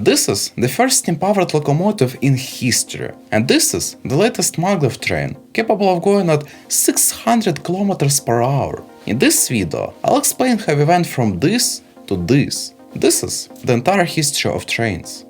This is the first steam-powered locomotive in history, and this is the latest maglev train, capable of going at 600 km per hour. In this video, I'll explain how we went from this to this. This is the entire history of trains.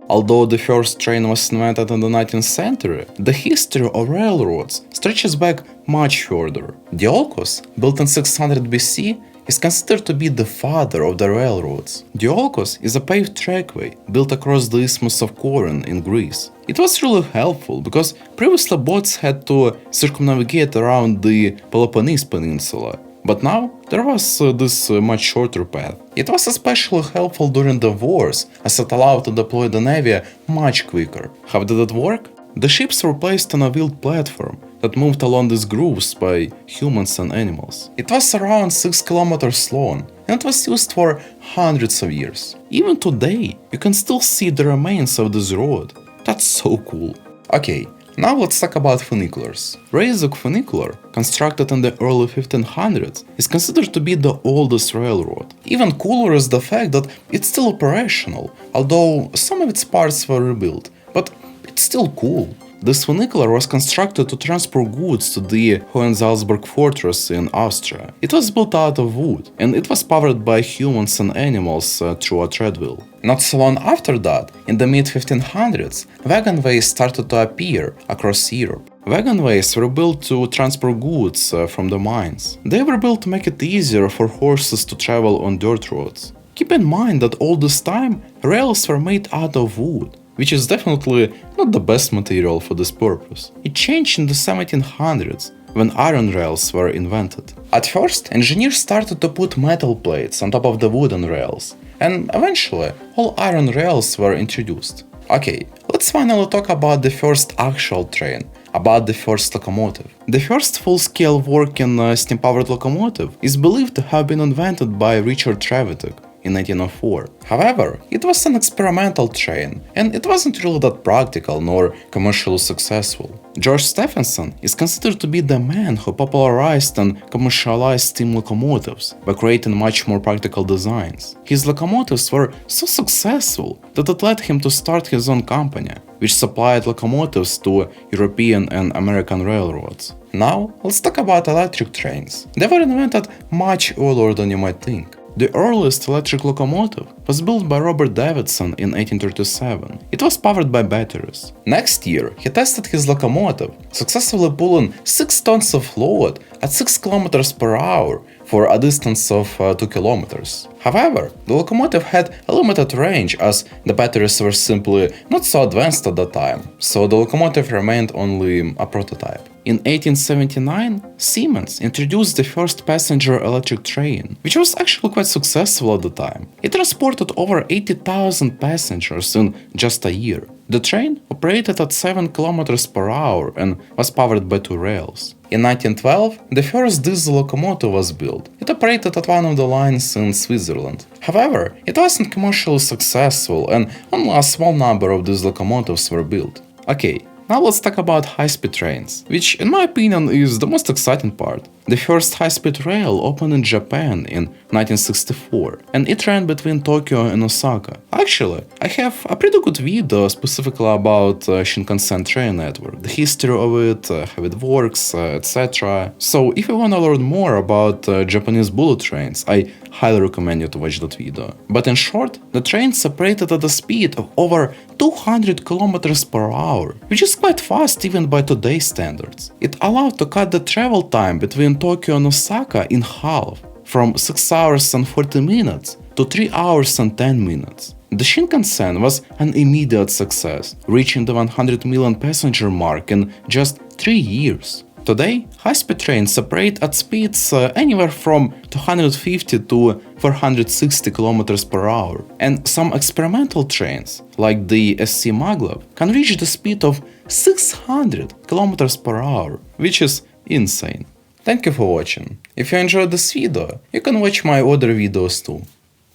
Although the first train was invented in the 19th century, the history of railroads stretches back much further. Diolkos, built in 600 BC, is considered to be the father of the railroads. Diolkos is a paved trackway built across the Isthmus of Corinth in Greece. It was really helpful because previously boats had to circumnavigate around the Peloponnese Peninsula. But now there was this much shorter path. It was especially helpful during the wars, as it allowed to deploy the navy much quicker. How did it work? The ships were placed on a wheeled platform that moved along these grooves by humans and animals. It was around 6 kilometers long, and it was used for hundreds of years. Even today, you can still see the remains of this road. That's so cool. Okay. Now let's talk about funiculars. Razok funicular, constructed in the early 1500s, is considered to be the oldest railroad. Even cooler is the fact that it's still operational, although some of its parts were rebuilt, but it's still cool. This funicular was constructed to transport goods to the Hohensalzburg fortress in Austria. It was built out of wood, and it was powered by humans and animals through a treadwheel. Not so long after that, in the mid-1500s, wagonways started to appear across Europe. Wagonways were built to transport goods from the mines. They were built to make it easier for horses to travel on dirt roads. Keep in mind that all this time, rails were made out of wood, which is definitely not the best material for this purpose. It changed in the 1700s, when iron rails were invented. At first, engineers started to put metal plates on top of the wooden rails, and eventually, all iron rails were introduced. Okay, let's finally talk about the first actual train, about the first locomotive. The first full-scale working steam-powered locomotive is believed to have been invented by Richard Trevithick in 1904. However, it was an experimental train, and it wasn't really that practical nor commercially successful. George Stephenson is considered to be the man who popularized and commercialized steam locomotives by creating much more practical designs. His locomotives were so successful that it led him to start his own company, which supplied locomotives to European and American railroads. Now, let's talk about electric trains. They were invented much earlier than you might think. The earliest electric locomotive was built by Robert Davidson in 1837. It was powered by batteries. Next year, he tested his locomotive, successfully pulling 6 tons of load at 6 km per hour for a distance of 2 kilometers. However, the locomotive had a limited range as the batteries were simply not so advanced at the time, so the locomotive remained only a prototype. In 1879, Siemens introduced the first passenger electric train, which was actually quite successful at the time. It transported over 80,000 passengers in just a year. The train operated at 7 km per hour and was powered by 2 rails. In 1912, the first diesel locomotive was built. It operated at one of the lines in Switzerland. However, it wasn't commercially successful, and only a small number of these locomotives were built. Okay, now let's talk about high-speed trains, which in my opinion is the most exciting part. The first high-speed rail opened in Japan in 1964, and it ran between Tokyo and Osaka. Actually, I have a pretty good video specifically about Shinkansen train network, the history of it, how it works, etc. So if you want to learn more about Japanese bullet trains, I highly recommend you to watch that video. But in short, the trains operated at a speed of over 200 km per hour, which is quite fast even by today's standards. It allowed to cut the travel time between Tokyo and Osaka in half, from 6 hours and 40 minutes to 3 hours and 10 minutes. The Shinkansen was an immediate success, reaching the 100 million passenger mark in just 3 years. Today, high-speed trains operate at speeds anywhere from 250 to 460 km per hour, and some experimental trains, like the SC Maglev, can reach the speed of 600 km per hour, which is insane. Thank you for watching. If you enjoyed this video, you can watch my other videos too.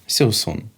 See you soon.